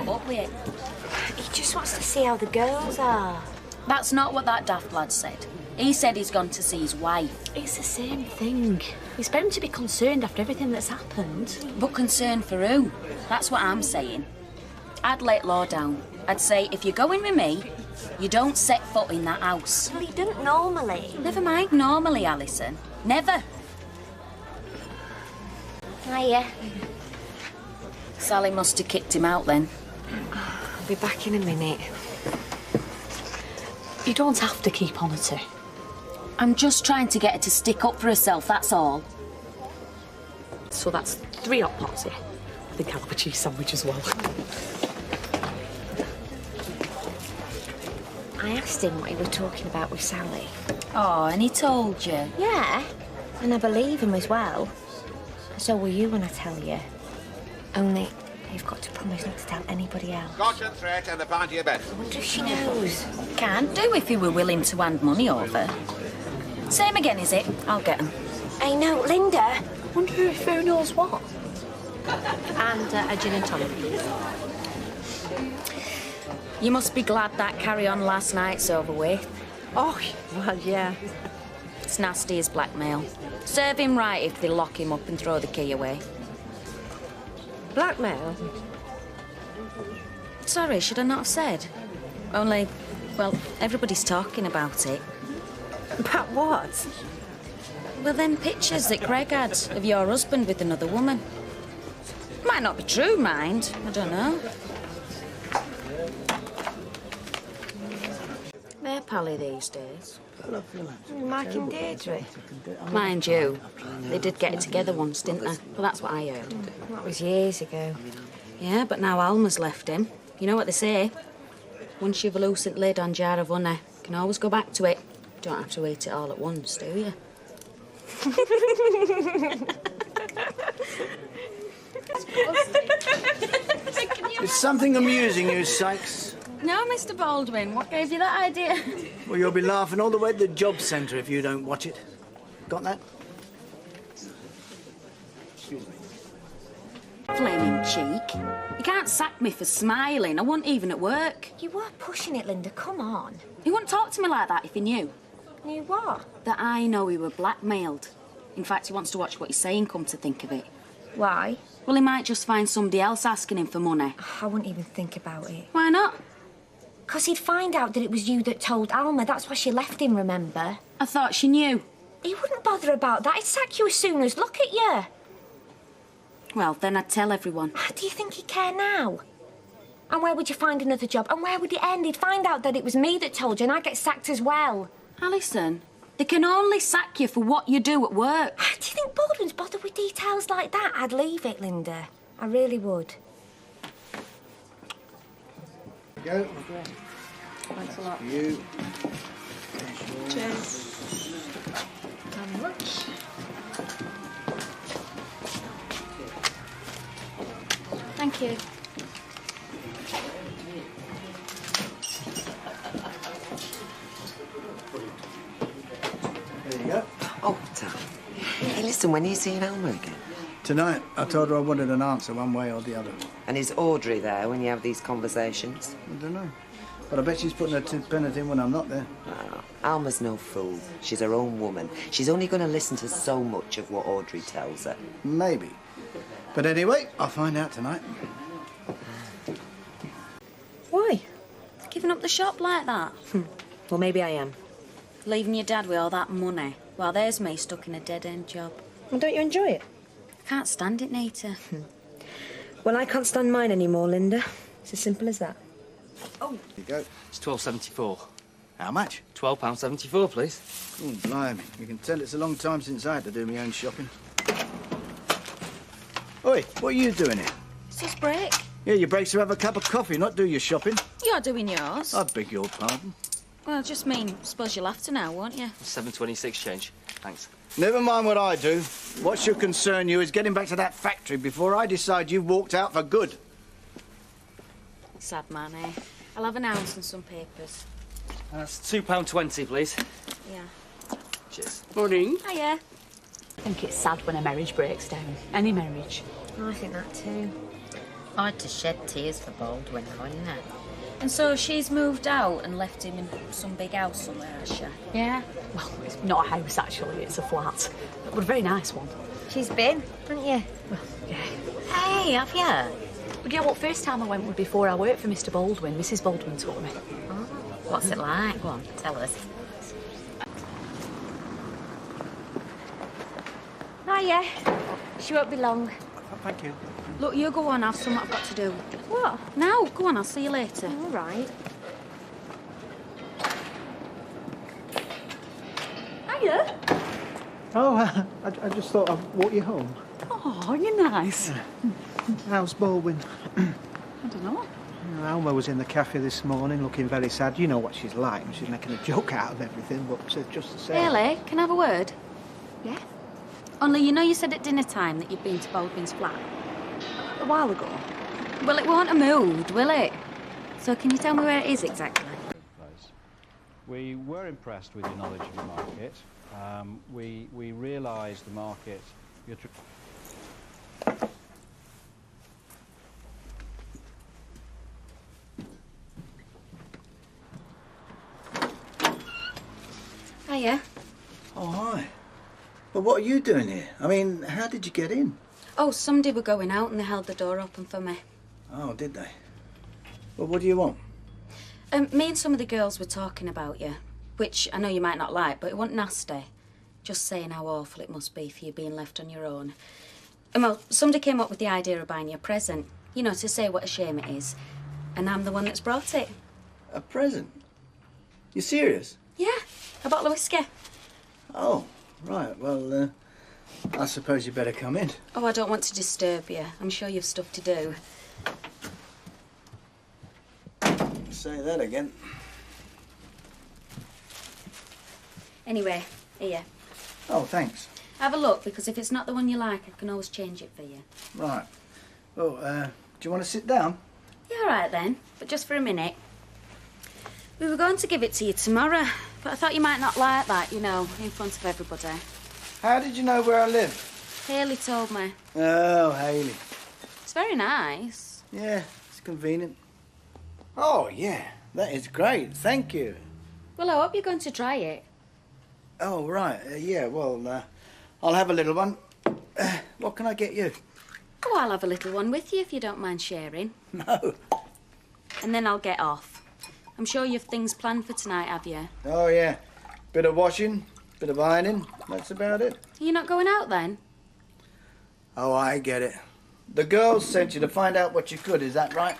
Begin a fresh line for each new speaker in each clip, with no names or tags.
put up with it.
He just wants to see how the girls are.
That's not what that daft lad said. He said he's gone to see his wife.
It's the same thing. He's bound to be concerned after everything that's happened.
But concerned for who? That's what I'm saying. I'd let Law down. I'd say, if you're going with me, you don't set foot in that house.
Well, he didn't normally.
Never mind normally, Alison. Never.
Hiya.
Sally must have kicked him out then.
I'll be back in a minute. You don't have to keep on at her.
I'm just trying to get her to stick up for herself, that's all.
So that's 3 hot pots here. I think I'll have a cheese sandwich as well. I asked him what he was talking about with Sally.
Oh, and he told you?
Yeah, and I believe him as well. So will you when I tell you. Only you've got to promise not to tell anybody else.
Scotch and threat and a pint of your best.
I wonder if she knows.
Can do if you were willing to hand money over. Same again, is it? I'll get 'em.
I know, Linda. I wonder if who knows what. And a gin and tonic, please.
You must be glad that carry-on last night's over with.
Oh, well, yeah.
It's nasty as blackmail. Serve him right if they lock him up and throw the key away.
Blackmail?
Sorry, should I not have said? Only, well, everybody's talking about it.
About what?
Well, them pictures that Greg had of your husband with another woman. Might not be true, mind. I don't know. They're pally these days.
Mike and Deirdre.
Mind you, they did get it together once, didn't they? Well, that's what I heard.
That was years ago.
Yeah, but now Alma's left him. You know what they say? Once you've a loosened lid on jar of honey, you can always go back to it. You don't have to eat it all at once, do you?
Is something amusing you, Sykes?
No, Mr. Baldwin. What gave you that idea?
Well, you'll be laughing all the way to the job centre if you don't watch it. Got that?
Flaming cheek. You can't sack me for smiling. I wasn't even at work.
You were pushing it, Linda. Come on.
He wouldn't talk to me like that if he knew.
Knew what?
That I know he were blackmailed. In fact, he wants to watch what he's saying, come to think of it.
Why?
Well, he might just find somebody else asking him for money.
I wouldn't even think about it.
Why not?
'Cause he'd find out that it was you that told Alma. That's why she left him, remember?
I thought she knew.
He wouldn't bother about that. He'd sack you as soon as look at you.
Well, then I'd tell everyone.
Do you think he'd care now? And where would you find another job? And where would it end? He'd find out that it was me that told you and I'd get sacked as well.
Alison, they can only sack you for what you do at work.
Do you think Baldwin's bothered with details like that? I'd leave it, Linda. I really would.
Go.
Thanks a lot.
You.
Cheers. How much?
Thank you.
There you go.
Oh, Tom. Hey, listen, when are you seeing Alma again?
Tonight, I told her I wanted an answer one way or the other.
And is Audrey there when you have these conversations?
I don't know. But I bet she's putting her pennant in when I'm not there.
Oh, Alma's no fool. She's her own woman. She's only going to listen to so much of what Audrey tells her.
Maybe. But anyway, I'll find out tonight.
Why?
Giving up the shop like that?
Well, maybe I am.
Leaving your dad with all that money, while there's me stuck in a dead-end job.
Well, don't you enjoy it?
I can't stand it, Nita.
Well, I can't stand mine anymore, Linda. It's as simple as that.
Oh, here you go.
It's £12.74.
How much?
£12.74, please.
Oh, blimey. You can tell it's a long time since I had to do my own shopping. Oi, what are you doing here?
It's just break.
Yeah, your breaks to have a cup of coffee, not do your shopping.
You're doing yours.
I beg your pardon.
Well, just mean, suppose you'll have to now, won't you?
£7.26 change. Thanks.
Never mind what I do. What should concern you is getting back to that factory before I decide you've walked out for good.
Sad man, eh? I'll have an ounce and some papers.
That's £2.20, please.
Yeah.
Cheers.
Morning.
Hiya.
I think it's sad when a marriage breaks down. Any marriage.
I think that too.
Hard to shed tears for Baldwin, though, isn't it? And so she's moved out and left him in some big house somewhere, has she?
Yeah. Well, it's not a house, actually. It's a flat. But a very nice one.
She's been, haven't you?
Well, yeah.
Hey, have you?
But you know what? First time I went was before I worked for Mr. Baldwin. Mrs. Baldwin took me.
Oh, what's it like? Go on, tell us.
Hiya. She won't be long.
Thank you.
Look, you go on, I've something I've got to do.
What?
Now, go on, I'll see you later.
All right.
Hiya.
Oh, I just thought I'd walk you home.
Oh, you're nice.
How's Baldwin?
I don't know.
Alma was in the cafe this morning looking very sad. You know what she's like. She's making a joke out of everything, but just the same.
Really? Can I have a word?
Yeah?
Only, you know you said at dinner time that you'd been to Baldwin's flat?
A while ago.
Well, it won't have moved, will it? So can you tell me where it is exactly?
We were impressed with your knowledge of the market. We realised the market...
Hiya.
Oh, hi. Well, what are you doing here? I mean, how did you get in?
Oh, somebody were going out and they held the door open for me.
Oh, did they? Well, what do you want?
Me and some of the girls were talking about you, which I know you might not like, but it wasn't nasty. Just saying how awful it must be for you being left on your own. And well, somebody came up with the idea of buying you a present, you know, to say what a shame it is. And I'm the one that's brought it.
A present? You serious?
Yeah, a bottle of whiskey.
Oh, right. Well, I suppose you better come in.
Oh, I don't want to disturb you. I'm sure you've stuff to do.
Say that again.
Anyway, here.
Oh, thanks.
Have a look, because if it's not the one you like, I can always change it for you.
Right. Well, do you want to sit down?
Yeah, all right then, but just for a minute. We were going to give it to you tomorrow, but I thought you might not like that, you know, in front of everybody.
How did you know where I live?
Haley told me.
Oh, Haley.
It's very nice.
Yeah, it's convenient. Oh, yeah, that is great. Thank you.
Well, I hope you're going to try it.
Oh, right. Yeah, well, I'll have a little one. What can I get you?
Oh, I'll have a little one with you if you don't mind sharing.
No.
And then I'll get off. I'm sure you've things planned for tonight, have you?
Oh, yeah. Bit of washing, bit of ironing. That's about it.
Are you not going out then?
Oh, I get it. The girls sent you to find out what you could, is that right?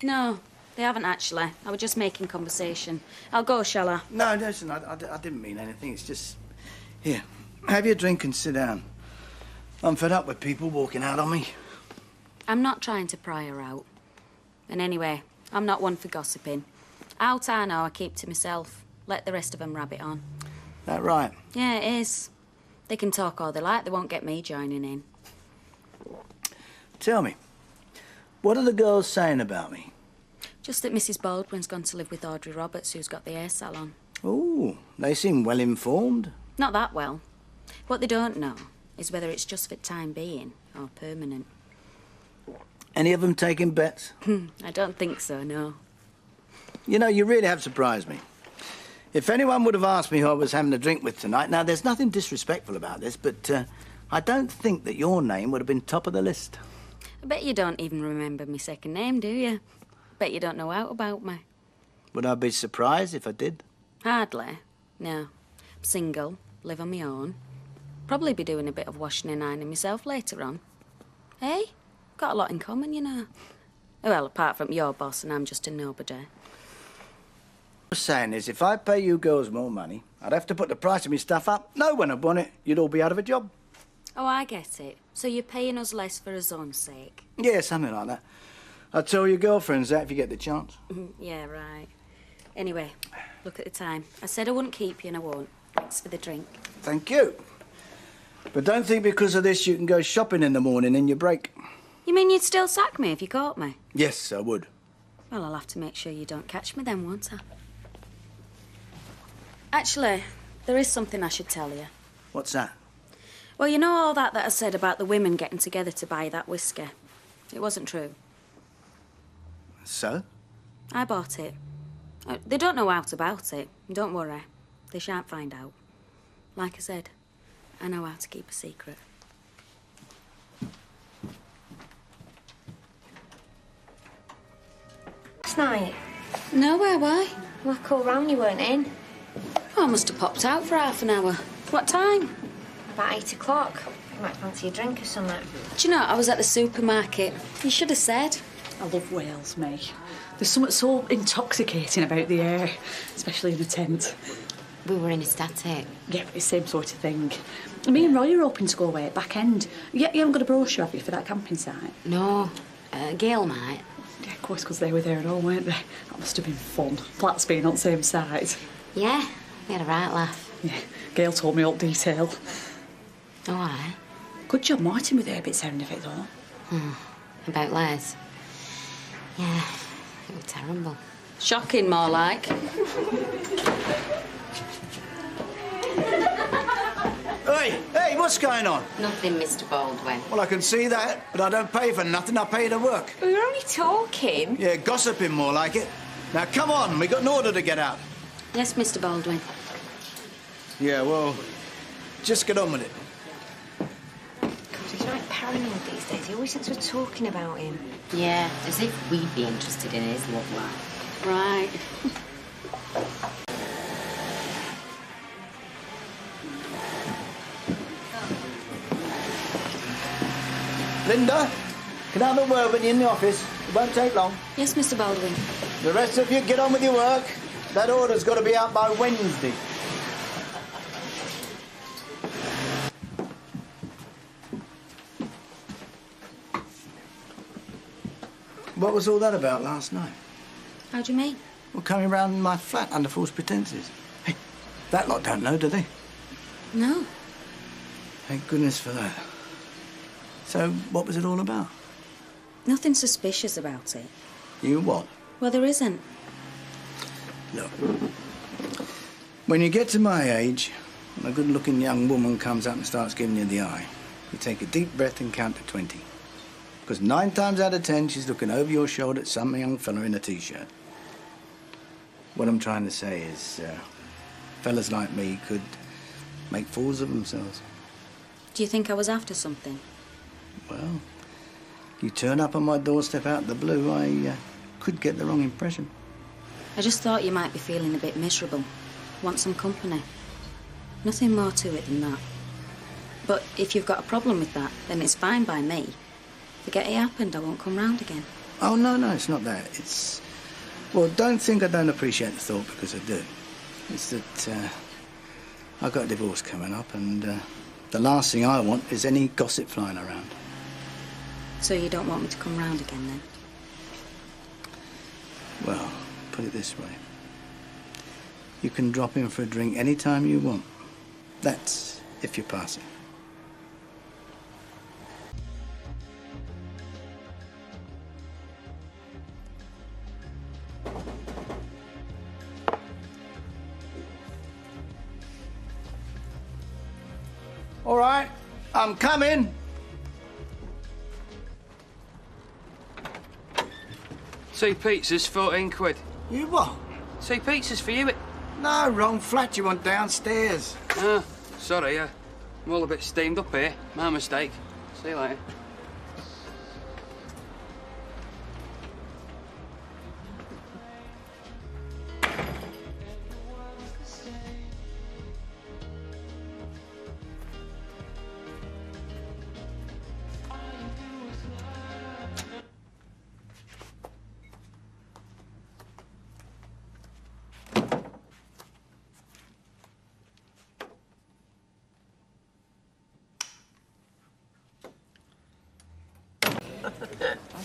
No, they haven't actually. I was just making conversation. I'll go, shall I?
No, listen, I didn't mean anything. It's just... Here, have your drink and sit down. I'm fed up with people walking out on me.
I'm not trying to pry her out. And anyway, I'm not one for gossiping. Out I know, I keep to myself. Let the rest of them rabbit on.
That right?
Yeah, it is. They can talk all they like, they won't get me joining in.
Tell me, what are the girls saying about me?
Just that Mrs. Baldwin's gone to live with Audrey Roberts, who's got the hair salon.
Oh, they seem well informed.
Not that well. What they don't know is whether it's just for time being or permanent.
Any of them taking bets?
I don't think so, no.
You know, you really have surprised me. If anyone would have asked me who I was having a drink with tonight, now, there's nothing disrespectful about this, but I don't think that your name would have been top of the list.
I bet you don't even remember my second name, do you? Bet you don't know out about me.
Would I be surprised if I did?
Hardly. No. I'm single, live on my own. Probably be doing a bit of washing and ironing myself later on. Hey? Got a lot in common, you know. Well, apart from your boss and I'm just a nobody.
What I'm saying is, if I pay you girls more money, I'd have to put the price of my stuff up. No one would want it. You'd all be out of a job.
Oh, I get it. So you're paying us less for us own sake?
Yeah, something like that. I'll tell your girlfriends that if you get the chance.
Yeah, right. Anyway, look at the time. I said I wouldn't keep you and I won't. Thanks for the drink.
Thank you. But don't think because of this you can go shopping in the morning in your break.
You mean you'd still sack me if you caught me?
Yes, I would.
Well, I'll have to make sure you don't catch me then, won't I? Actually, there is something I should tell you.
What's that?
Well, you know all that I said about the women getting together to buy that whiskey? It wasn't true.
So?
I bought it. They don't know out about it. Don't worry. They shan't find out. Like I said, I know how to keep a secret.
Last night?
Nowhere, why?
Well, I called round, you weren't in.
Oh, I must have popped out for half an hour. What time?
About 8 o'clock. You might fancy a drink or something.
Do you know, I was at the supermarket. You should have said.
I love Wales, May. There's something so intoxicating about the air, especially in a tent.
We were in a static.
Yeah, it's the same sort of thing. Me and Roy are hoping to go away at back end. You haven't got a brochure, have you, for that camping site?
No, Gail might.
Yeah, of course, because they were there and all, weren't they? That must have been fun. Flats being on the same site.
Yeah, we had a right laugh.
Yeah, Gail told me all detail.
Oh, all right.
Good job Martin with her bit sound of it, though.
About Les. Yeah, it was terrible.
Shocking, more like.
Hey, what's going on?
Nothing, Mr. Baldwin.
Well, I can see that, but I don't pay for nothing. I pay to work.
We were only talking.
Yeah, gossiping more like it. Now, come on, we got an order to get out.
Yes, Mr. Baldwin.
Yeah, well, just get on with it.
God, he's right paranoid these days. He always thinks we're talking about him.
Yeah, as if we'd be interested in his love life.
Right.
Linda, can I have a word with you in the office? It won't take long.
Yes, Mr. Baldwin.
The rest of you, get on with your work. That order's got to be out by Wednesday. What was all that about last night?
How do you mean?
Well, coming round my flat under false pretences. Hey, that lot don't know, do they?
No.
Thank goodness for that. So, what was it all about?
Nothing suspicious about it.
You what?
Well, there isn't.
Look, when you get to my age, and a good-looking young woman comes up and starts giving you the eye, you take a deep breath and count to 20. Because 9 times out of 10, she's looking over your shoulder at some young fella in a T-shirt. What I'm trying to say is, fellas like me could make fools of themselves.
Do you think I was after something?
Well, you turn up on my doorstep out of the blue, I could get the wrong impression.
I just thought you might be feeling a bit miserable. Want some company. Nothing more to it than that. But if you've got a problem with that, then it's fine by me. Forget it happened, I won't come round again.
Oh, no, it's not that. It's... Well, don't think I don't appreciate the thought, because I do. It's that I've got a divorce coming up, and the last thing I want is any gossip flying around.
So you don't want me to come round again, then?
Well, put it this way. You can drop in for a drink any time you want. That's if you're passing. All right, I'm coming.
2 pizzas, 14 quid.
You what?
2 pizzas for you.
No, wrong flat. You want downstairs.
Ah, sorry, I'm all a bit steamed up here. My mistake. See you later.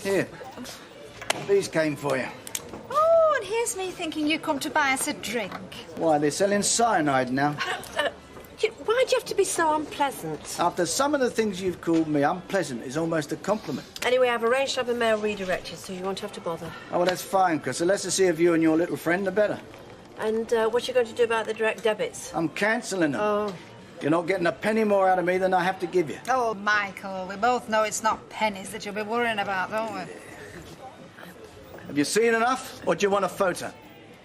Here. These came for you.
Oh, and here's me thinking you come to buy us a drink.
Why, they're selling cyanide now.
Why'd you have to be so unpleasant?
After some of the things you've called me, unpleasant is almost a compliment.
Anyway, I've arranged to have a mail redirected, so you won't have to bother.
Oh, well, that's fine, Chris. The less I see of you and your little friend, the better.
And what you going to do about the direct debits?
I'm cancelling them.
Oh.
You're not getting a penny more out of me than I have to give you.
Oh, Michael, we both know it's not pennies that you'll be worrying about, don't we?
Have you seen enough, or do you want a photo?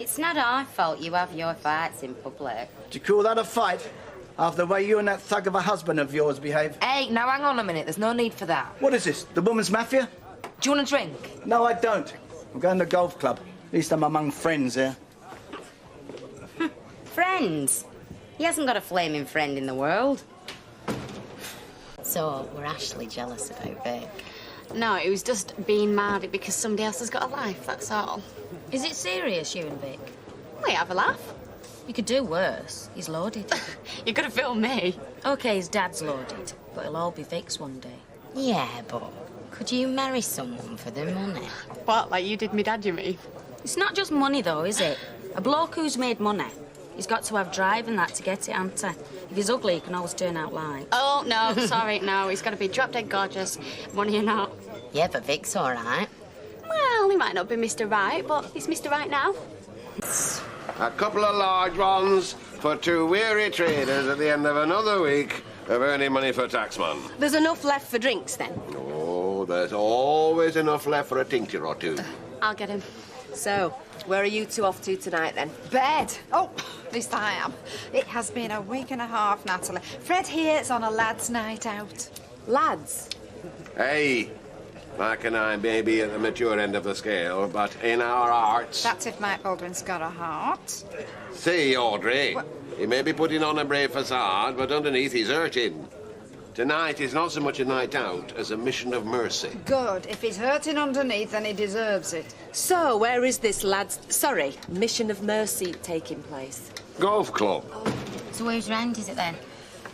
It's not our fault you have your fights in public.
Do you call that a fight? After the way you and that thug of a husband of yours behave?
Hey, now hang on a minute. There's no need for that.
What is this, the woman's mafia?
Do you want a drink?
No, I don't. I'm going to the golf club. At least I'm among friends here.
Friends? He hasn't got a flaming friend in the world. So, we're actually jealous about Vic.
No, it was just being mad because somebody else has got a life, that's all.
Is it serious, you and Vic?
We have a laugh.
You could do worse. He's loaded.
You're gonna film me.
OK, his dad's loaded, but it'll all be Vic's one day.
Yeah, but could you marry someone for the money?
What, like you did me dad, you mean?
It's not just money, though, is it? A bloke who's made money, he's got to have drive and that to get it, hasn't he? If he's ugly, he can always turn out light.
Oh, no, sorry, no. He's got to be drop-dead gorgeous, money or not.
Yeah, but Vic's all right.
Well, he might not be Mr. Right, but he's Mr. Right now.
A couple of large ones for 2 weary traders at the end of another week of earning money for taxman.
There's enough left for drinks, then?
Oh, there's always enough left for a tincture or two.
I'll get him.
So, where are you two off to tonight, then?
Bed. Oh, at least I am. It has been a week and a half, Natalie. Fred here's on a lad's night out.
Lads?
Hey, Mark and I may be at the mature end of the scale, but in our hearts...
That's if Mike Baldwin's got a heart.
See, Audrey, he may be putting on a brave facade, but underneath he's hurting. Tonight is not so much a night out as a mission of mercy.
Good. If he's hurting underneath, then he deserves it.
So, where is this mission of mercy taking place?
Golf club.
So whose round is it, then?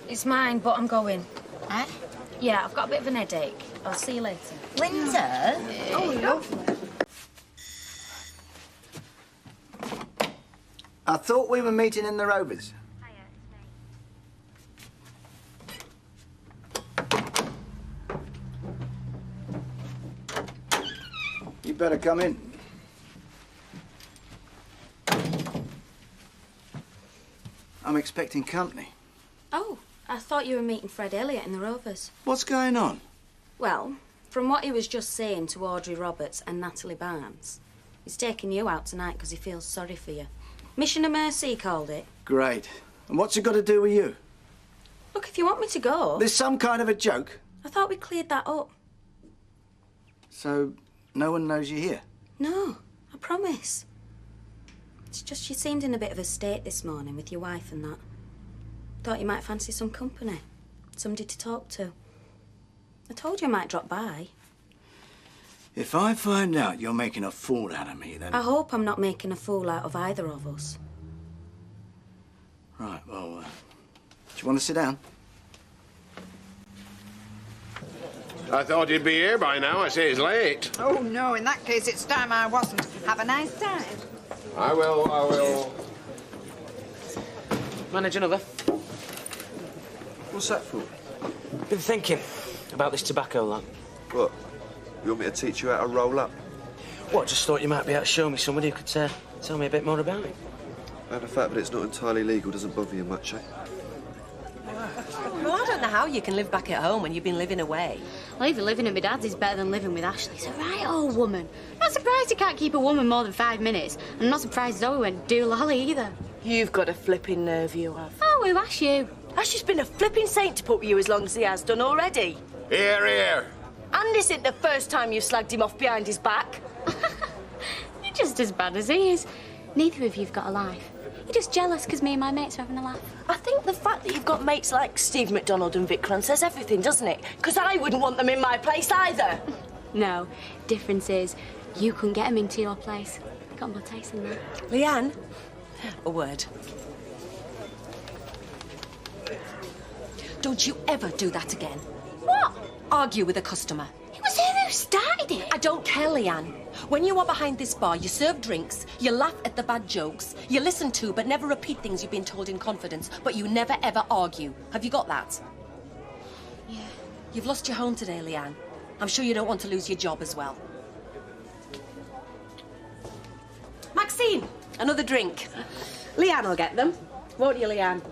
It's mine, but I'm going.
Eh?
Yeah, I've got a bit of an headache. I'll see you later.
Linda?
Oh, lovely.
I thought we were meeting in the Rovers. You better come in. I'm expecting company.
Oh, I thought you were meeting Fred Elliott in the Rovers.
What's going on?
Well, from what he was just saying to Audrey Roberts and Natalie Barnes, he's taking you out tonight because he feels sorry for you. Mission of mercy, he called it.
Great. And what's it got to do with you?
Look, if you want me to go...
There's some kind of a joke.
I thought we cleared that up.
So, no one knows you're here?
No, I promise. It's just you seemed in a bit of a state this morning with your wife and that. Thought you might fancy some company. Somebody to talk to. I told you I might drop by.
If I find out you're making a fool out of me, then...
I hope I'm not making a fool out of either of us.
Right, well, do you want to sit down?
I thought you'd be here by now. I say it's late.
Oh, no, in that case, it's time I wasn't. Have a nice time.
I will.
Manage another.
What's that for?
Been thinking about this tobacco lot.
What? You want me to teach you how to roll up?
What, just thought you might be able to show me somebody who could tell me a bit more about it.
And the fact that it's not entirely legal doesn't bother you much, eh?
Well, I don't know how you can live back at home when you've been living away.
Well, even living at my dad's is better than living with Ashley. She's a right old woman. Not surprised he can't keep a woman more than 5 minutes. I'm not surprised Zoe went doolally either.
You've got a flipping nerve, you have.
Oh, who asked you?
Ash's been a flipping saint to put with you as long as he has done already.
Here, here.
And this isn't the first time you've slagged him off behind his back.
You're just as bad as he is. Neither of you've got a life. You're just jealous because me and my mates are having a laugh.
I think the fact that you've got mates like Steve McDonald and Vic Cran says everything, doesn't it? Because I wouldn't want them in my place either.
No, difference is you couldn't get them into your place. Got more taste in that.
Leanne, a word. Don't you ever do that again.
What?
Argue with a customer.
It was him who started it.
I don't care, Leanne. When you are behind this bar, you serve drinks, you laugh at the bad jokes, you listen to but never repeat things you've been told in confidence, but you never ever argue. Have you got that?
Yeah.
You've lost your home today, Leanne. I'm sure you don't want to lose your job as well. Maxine, another drink. Leanne will get them. Won't you, Leanne?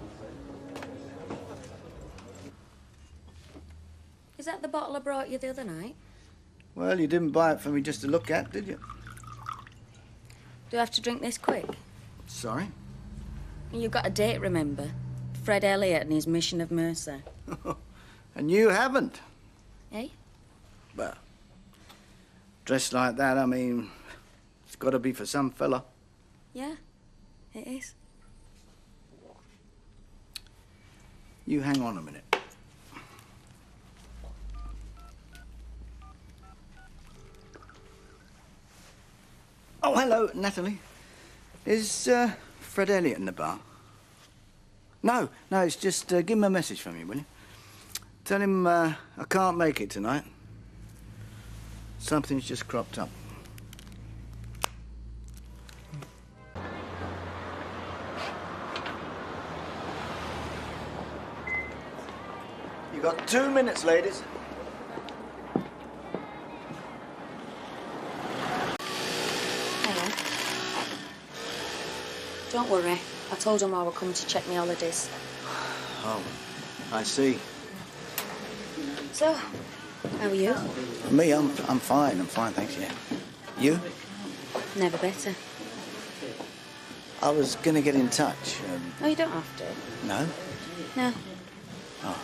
bottle I brought you the other night?
Well, you didn't buy it for me just to look at, did you?
Do I have to drink this quick?
Sorry?
You've got a date, remember? Fred Elliott and his Mission of Mercy.
And you haven't.
Eh?
Well, dressed like that, I mean, it's got to be for some fella.
Yeah, it is.
You hang on a minute. Oh, hello, Natalie. Is Fred Elliott in the bar? No, it's just give him a message from you, will you? Tell him I can't make it tonight. Something's just cropped up. You got 2 minutes, ladies.
Hello. Don't worry. I told him I were coming to check my holidays.
Oh, I see.
So, how are you?
Me, I'm fine, thanks, yeah. You?
Never better.
I was gonna get in touch.
Oh, you don't have to.
No?
No.
Oh,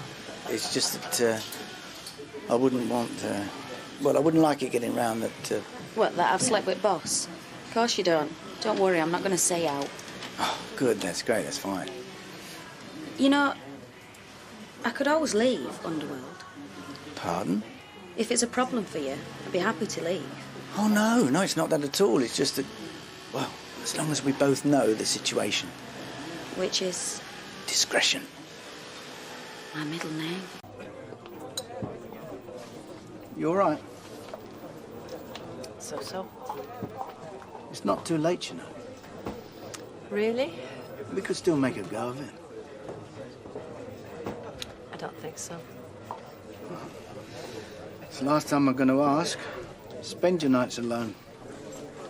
it's just that I wouldn't want, well, I wouldn't like it getting round that,
What, that I've slept with boss? Of course you don't. Don't worry, I'm not going to say out.
Oh, good, that's great, that's fine.
You know, I could always leave Underworld.
Pardon?
If it's a problem for you, I'd be happy to leave.
Oh, no, it's not that at all. It's just that, well, as long as we both know the situation.
Which is?
Discretion.
My middle name.
You all right?
So.
It's not too late, you know.
Really?
We could still make a go of it.
I don't think so.
It's the last time I'm going to ask. Spend your nights alone.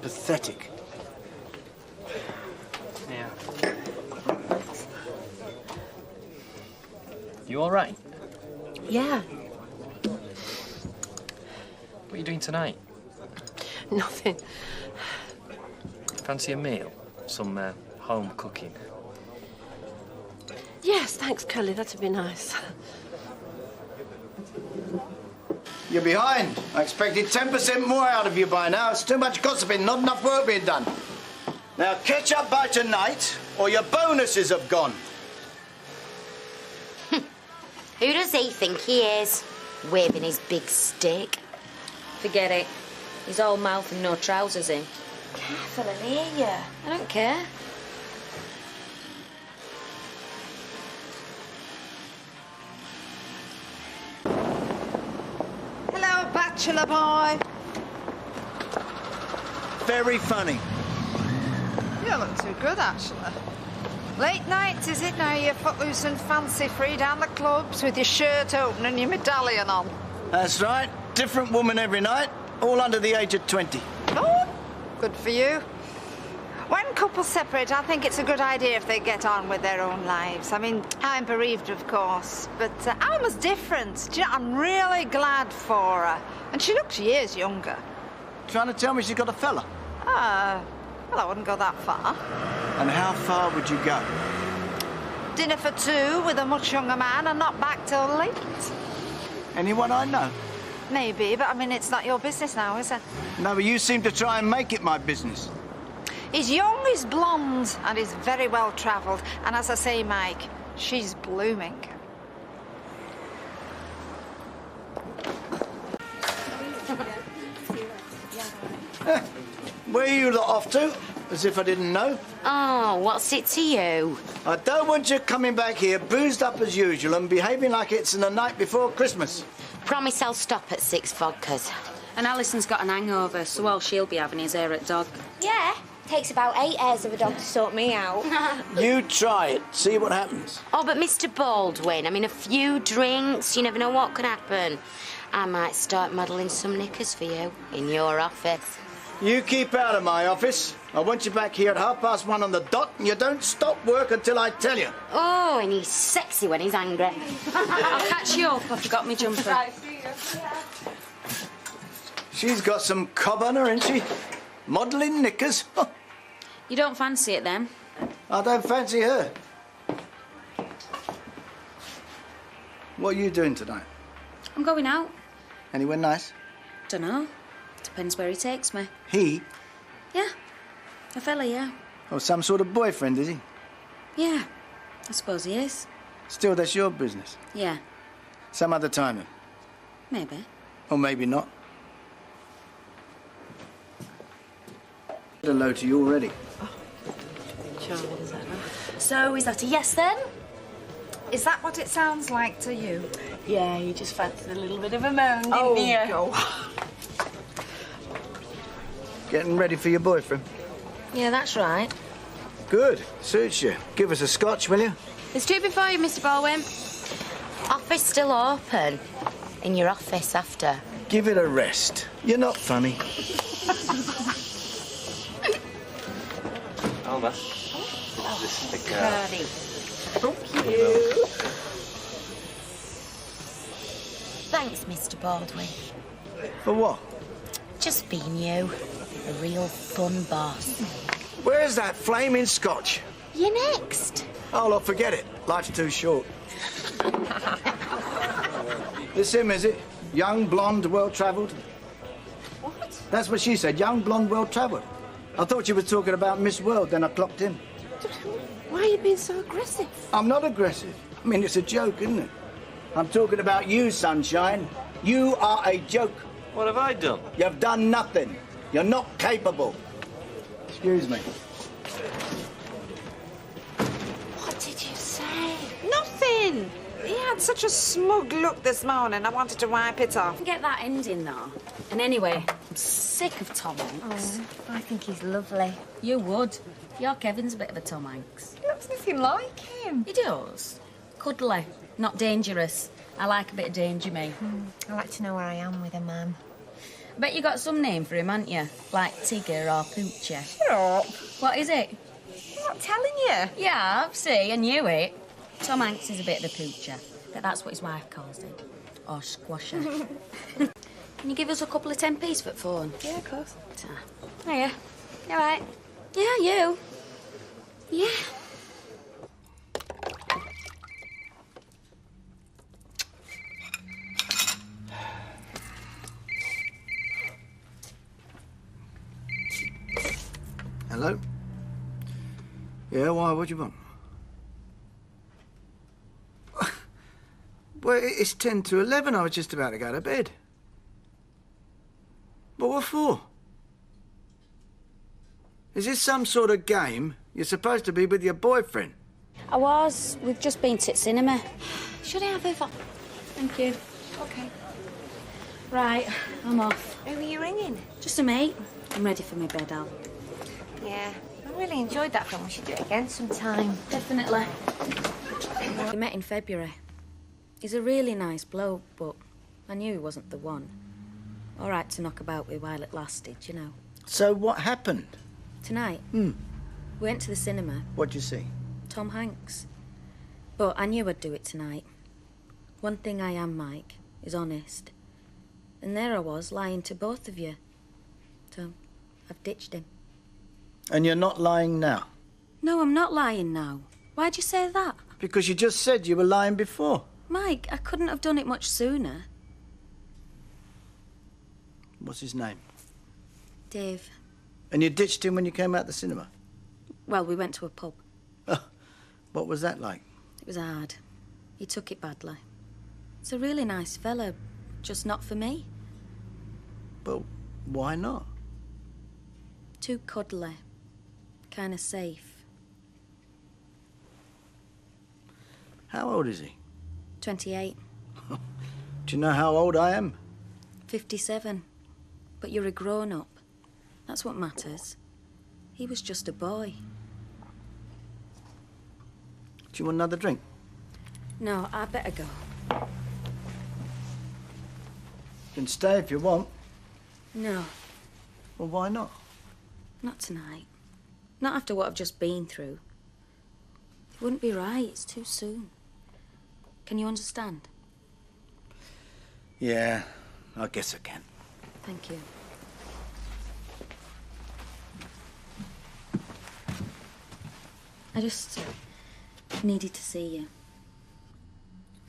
Pathetic.
Yeah. You all right?
Yeah.
What are you doing tonight?
Nothing.
Fancy a meal? Some home cooking?
Yes, thanks, Curly. That'd be nice.
You're behind. I expected 10% more out of you by now. It's too much gossiping, not enough work being done. Now catch up by tonight, or your bonuses have gone.
Who does he think he is? Waving his big stick.
Forget it. He's all mouth and no trousers in.
Careful, I hear you.
I don't care.
Hello, bachelor boy.
Very funny.
You look too good, actually. Late night, is it now? You're footloose and fancy-free down the clubs with your shirt open and your medallion on.
That's right. Different woman every night, all under the age of 20.
Oh, good for you. When couples separate, I think it's a good idea if they get on with their own lives. I mean, I'm bereaved, of course, but Alma's different. Do you know, I'm really glad for her. And she looks years younger.
Trying to tell me she's got a fella?
Well, I wouldn't go that far.
And how far would you go?
Dinner for two with a much younger man and not back till late.
Anyone I know?
Maybe, but I mean, it's not your business now, is it?
No, but you seem to try and make it my business.
He's young, he's blonde, and he's very well travelled. And as I say, Mike, she's blooming.
Where are you lot off to? As if I didn't know.
Oh, what's it to you?
I don't want you coming back here boozed up as usual and behaving like it's the night before Christmas.
Promise I'll stop at 6 vodkas.
And Alison's got an hangover, so all she'll be having is hair at dog.
Yeah, takes about 8 hairs of a dog to sort me out.
You try it, see what happens.
Oh, but Mr. Baldwin, I mean, a few drinks, you never know what could happen. I might start modelling some knickers for you in your office.
You keep out of my office. I want you back here at 1:30 on the dot, and you don't stop work until I tell you.
Oh, and he's sexy when he's angry.
I'll catch you up. I forgot my jumper.
Right, see you.
She's got some cob on her, ain't she? Modelling knickers.
You don't fancy it then?
I don't fancy her. What are you doing tonight?
I'm going out.
Anywhere nice?
Dunno. Depends where he takes me.
He?
Yeah. A fella, yeah.
Oh, some sort of boyfriend, is he?
Yeah. I suppose he is.
Still, that's your business.
Yeah.
Some other time, then.
Maybe.
Or maybe not. Hello to you already.
Charming as ever.
So, is that a yes then?
Is that what it sounds like to you?
Yeah, you just fancied a little bit of a moan, didn't you?
Go.
Getting ready for your boyfriend?
Yeah, that's right.
Good. Suits you. Give us a scotch, will you?
There's two before you, Mr. Baldwin.
Office still open. In your office after.
Give it a rest. You're not funny.
Alma. This is the girl.
Thank you. Thanks, Mr. Baldwin.
For what?
Just being you. A real fun boss.
Where's that flaming scotch?
You're next.
Oh, look, forget it. Life's too short. This him, is it? Young, blonde, well-travelled?
What?
That's what she said. Young, blonde, well-travelled. I thought she was talking about Miss World, then I clocked in.
Why are you being so aggressive?
I'm not aggressive. I mean, it's a joke, isn't it? I'm talking about you, Sunshine. You are a joke.
What have I done?
You've done nothing. You're not capable. Excuse me.
What did you say? Nothing. He had such a smug look this morning. I wanted to wipe it off.
Get that ending, though. And anyway, I'm sick of Tom Hanks.
Oh, I think he's lovely.
You would. Your Kevin's a bit of a Tom Hanks.
He looks nothing like him.
He does. Cuddly, not dangerous. I like a bit of danger, me.
I like to know where I am with a man.
I bet you got some name for him, haven't you? Like Tigger or Poocher.
Shut up.
What is it?
I'm not telling you.
Yeah, see, I knew it. Tom Hanks is a bit of a poocher, but that's what his wife calls him. Or squasher. Can you give us a couple of 10p's for the phone?
Yeah, of course.
Oh, yeah. You all right? Yeah, you. Yeah.
Hello? Yeah, why? What do you want? Well, it's 10 to 11. I was just about to go to bed. But what for? Is this some sort of game? You're supposed to be with your boyfriend.
I was. We've just been to cinema. Should I have it? Thank you.
Okay.
Right, I'm off.
Who are you ringing?
Just a mate. I'm ready for my bed, Al.
Yeah, I really enjoyed that film. We should do it again sometime.
Definitely. We met in February. He's a really nice bloke, but I knew he wasn't the one. All right to knock about with while it lasted, you know.
So what happened?
Tonight,
Hmm.
we went to the cinema.
What'd you see?
Tom Hanks. But I knew I'd do it tonight. One thing I am, Mike, is honest. And there I was, lying to both of you. So, I've ditched him.
And you're not lying now?
No, I'm not lying now. Why'd you say that?
Because you just said you were lying before.
Mike, I couldn't have done it much sooner.
What's his name?
Dave.
And you ditched him when you came out the cinema?
Well, we went to a pub.
What was that like?
It was hard. He took it badly. He's a really nice fella, just not for me.
But why not?
Too cuddly. Kind of safe.
How old is he?
28.
Do you know how old I am?
57. But you're a grown-up. That's what matters. He was just a boy.
Do you want another drink?
No, I better go.
You can stay if you want.
No,
Well, why not?
not tonight. Not after what I've just been through. It wouldn't be right. It's too soon. Can you understand?
Yeah, I guess I can.
Thank you. I just needed to see you.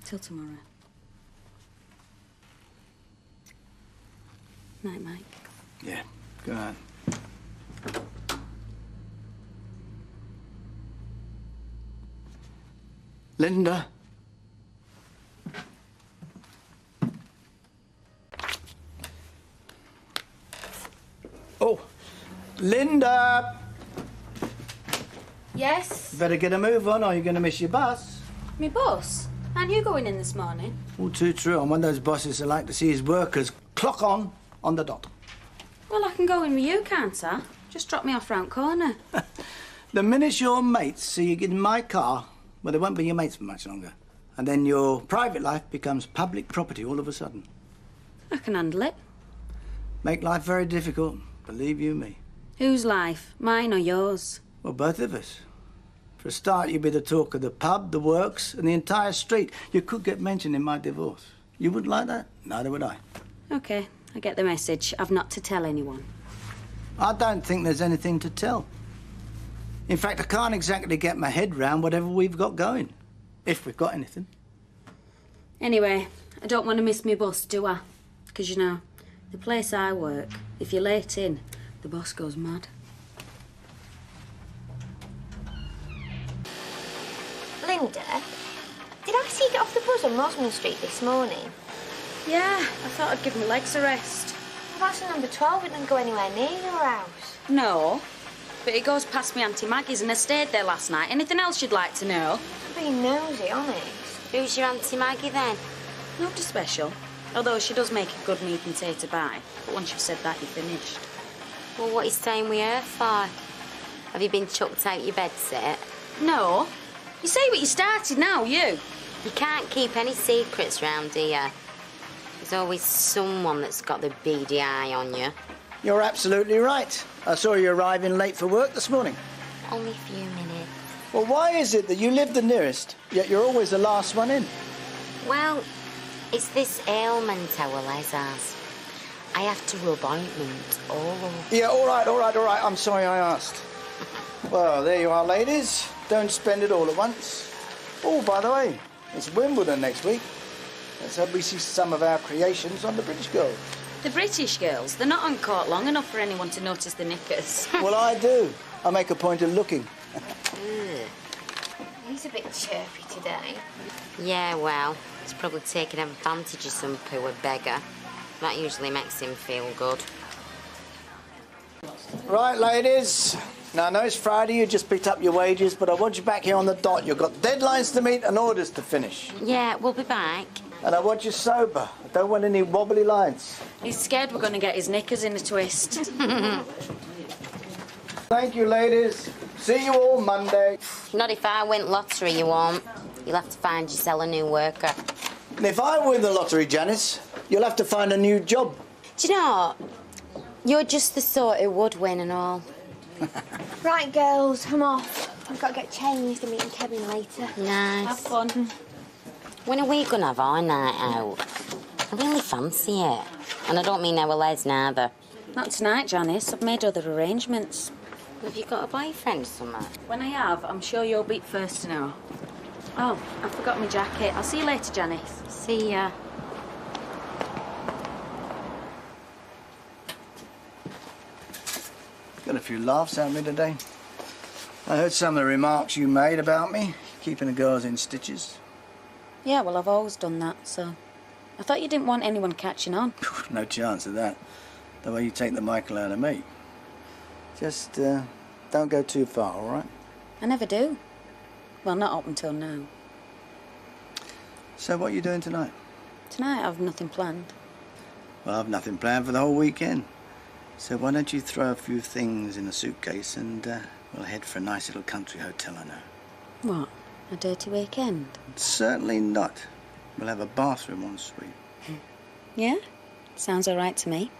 Till tomorrow. Night, Mike.
Yeah, go on. Linda. Oh, Linda!
Yes?
Better get a move on or you're going to miss your bus.
Me bus? Aren't you going in this morning?
All too true. I'm one of those bosses that like to see his workers clock on the dot.
Well, I can go in with you, can't I? Just drop me off round corner.
The minute your mates see you get in my car, well, they won't be your mates for much longer. And then your private life becomes public property all of a sudden.
I can handle it.
Make life very difficult, believe you me.
Whose life? Mine or yours?
Well, both of us. For a start, you'd be the talk of the pub, the works, and the entire street. You could get mentioned in my divorce. You wouldn't like that? Neither would I.
OK, I get the message. I've not to tell anyone.
I don't think there's anything to tell. In fact, I can't exactly get my head round whatever we've got going. If we've got anything.
Anyway, I don't want to miss my bus, do I? Because, you know, the place I work, if you're late in, the boss goes mad.
Linda, did I see you get off the bus on Mosman Street this morning?
Yeah, I thought I'd give my legs a rest.
Well, that's number 12. It doesn't go anywhere near your house.
No, but it goes past my Auntie Maggie's and I stayed there last night. Anything else you'd like to know?
I'm being nosy, honest.
Who's your Auntie Maggie then?
Nobody special. Although she does make a good meat and tater pie. But once you've said that, you're finished.
Well, what are you staying with her for? Have you been chucked out your bedsit?
No. You say what you started now, you.
You can't keep any secrets round here. There's always someone that's got the beady eye on you.
You're absolutely right. I saw you arriving late for work this morning.
Only a few minutes.
Well, why is it that you live the nearest, yet you're always the last one in?
Well, it's this ailment our Les has. I have to rub ointment all over.
Yeah, all right. I'm sorry I asked. Well, there you are, ladies. Don't spend it all at once. Oh, by the way, it's Wimbledon next week. Let's hope we see some of our creations on the British girls.
The British girls, they're not on court long enough for anyone to notice the knickers.
Well, I do. I make a point of looking.
He's a bit chirpy today.
Yeah, well, he's probably taking advantage of some poor beggar. That usually makes him feel good.
Right, ladies. Now, I know it's Friday, you just picked up your wages, but I want you back here on the dot. You've got deadlines to meet and orders to finish.
Yeah, we'll be back.
And I want you sober. I don't want any wobbly lines.
He's scared we're going to get his knickers in a twist.
Thank you, ladies. See you all Monday.
Not if I win lottery, you won't. You'll have to find yourself a new worker.
And if I win the lottery, Janice, you'll have to find a new job.
Do you know, you're just the sort who would win and all.
Right, girls, I'm off. I've got to get changed and meeting Kevin later.
Nice.
Have fun.
When are we going to have our night out? I really fancy it. And I don't mean our Les neither.
Not tonight, Janice. I've made other arrangements.
Have you got a boyfriend somewhere?
When I have, I'm sure you'll be first to know. Oh, I forgot my jacket. I'll see you later, Janice.
See ya.
Got a few laughs at me today. I heard some of the remarks you made about me, keeping the girls in stitches.
Yeah, well, I've always done that, so... I thought you didn't want anyone catching on.
No chance of that. The way you take the Michael out of me. Just, don't go too far, all right?
I never do. Well, not up until now.
So what are you doing tonight?
Tonight, I've nothing planned.
Well, I've nothing planned for the whole weekend. So why don't you throw a few things in a suitcase and we'll head for a nice little country hotel I know.
What? A dirty weekend?
Certainly not. We'll have a bathroom en suite.
Yeah? Sounds all right to me.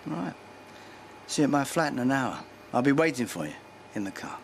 All right. See you at my flat in an hour. I'll be waiting for you in the car.